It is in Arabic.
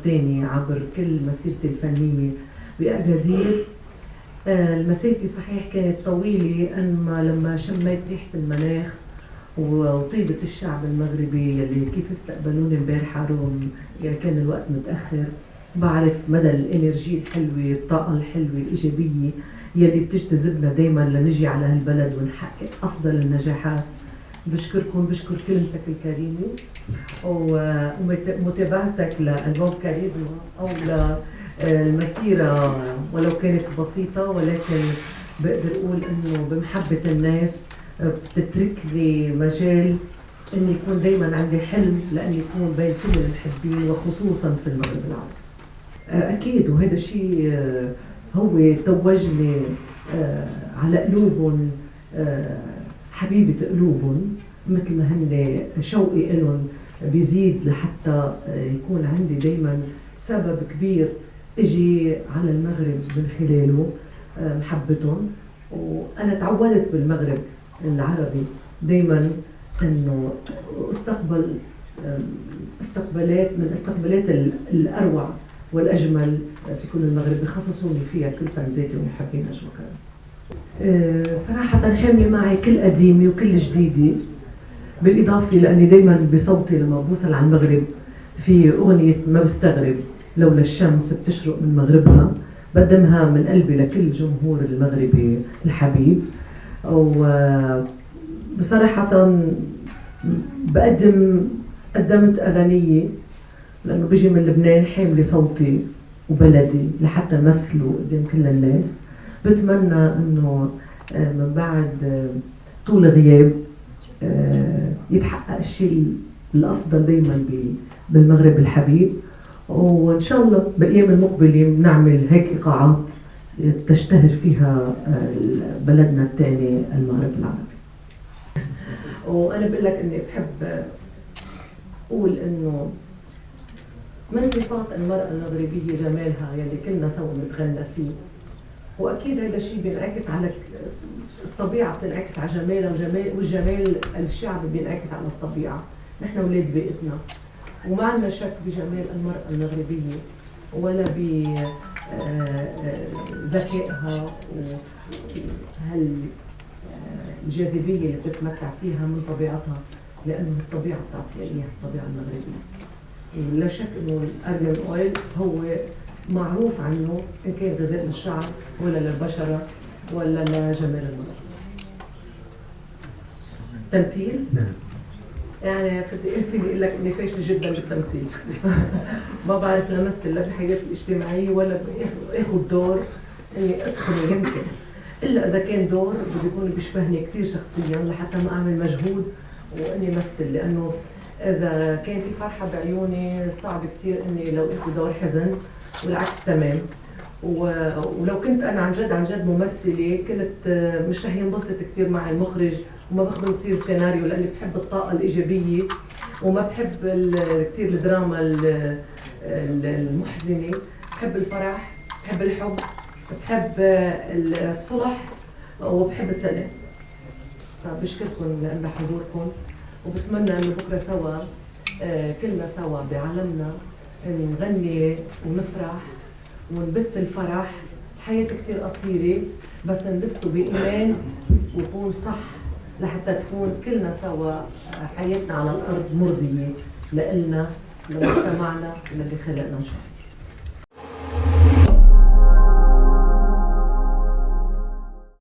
الثاني عبر كل مسيرتي الفنية بأكادير. المسافة صحيح كانت طويلة، أما لما شميت ريحة المناخ وطيبة الشعب المغربي يلي كيف استقبلوني امبارحة رغم يعني كان الوقت متأخر، بعرف مدى الانرجي الحلوة، الطاقة الحلوة الإيجابية يلي بتجتذبنا دايما لنجي على هالبلد ونحقق أفضل النجاحات. بشكركم، بشكر كلمتك الكريمة ومتابعتك لألبوم كاريزما أو للمسيرة ولو كانت بسيطة، ولكن بقدر أقول إنه بمحبة الناس بتترك لي مجال إني يكون دايما عندي حلم لأني يكون بين كل المحبين وخصوصا في المغرب العربي. أكيد، وهذا الشيء هو توجني على قلوبهم، حبيبة قلوبهم، مثل ما هن شوقي إلهم بيزيد لحتى يكون عندي دايما سبب كبير اجي على المغرب من خلاله محبتهم. وانا تعودت بالمغرب العربي دايما انه استقبل استقبالات من استقبالات الاروع والاجمل في كل المغرب، بخصصوني فيها كل فانزاتي ومحبين اجمل. صراحة حاملة معي كل قديمي وكل جديدي، بالإضافة لأني دايما بصوتي لما بوصل على المغرب في أغنية ما بستغرب لولا الشمس بتشرق من مغربنا، بقدمها من قلبي لكل الجمهور المغربي الحبيب. وبصراحة قدمت أغنية لأنه بيجي من لبنان حاملة صوتي وبلدي لحتى مثله قدام كل الناس. بتمنى انه من بعد طول غياب يتحقق الشيء الافضل دائما بالمغرب الحبيب، وان شاء الله بالايام المقبله بنعمل هيك ايقاعات تشتهر فيها بلدنا الثاني المغرب العربي. وانا بقول لك اني بحب اقول انه من صفات المرأة المغربية جمالها يلي كلنا سوا بنتغنى فيه، واكيد هذا الشيء بينعكس على الطبيعه، بتنعكس على جمالها والجمال الشعبي بينعكس على الطبيعه. نحن اولاد بيئتنا وما عندنا شك بجمال المراه المغربيه ولا بذكائها وهالجاذبيه اللي بتتمتع فيها من طبيعتها، لانه الطبيعه بتعطيها اياها، الطبيعه المغربيه. لا شك انه الارجان اويل هو معروف عنه إن كان غذاء للشعر ولا للبشرة ولا لجمال المرأة. تمثيل؟ نعم. يعني فيني أقول لك إني فاشلة جدا بالتمثيل. ما بعرف لا أمثل لا بحياتي الاجتماعية ولا آخذ دور إني أدخل يمكن، إلا إذا كان دور بده يكون بيشبهني كثير شخصيا لحتى ما أعمل مجهود وإني أمثل، لأنه إذا كان في فرحة بعيوني صعب كثير إني لو آخذ دور حزن، والعكس تمام. ولو كنت انا عن جد ممثله كنت مش رح ينبسط كثير مع المخرج وما بخدم كثير سيناريو، لاني بحب الطاقه الايجابيه وما بحب كثير الدراما المحزنه. بحب الفرح، بحب الحب، بحب الصلح وبحب السلام. فبشكركم لحضوركم، وبتمنى انه بكره سوا كلنا سوا بعالمنا نغني ونفرح ونبث الفرح. الحياة كتير قصيرة بس نبثه بإيمان ويكون صح لحتى تكون كلنا سوا حياتنا على الأرض مرضية لإلنا، لمجتمعنا، للي خلقنا.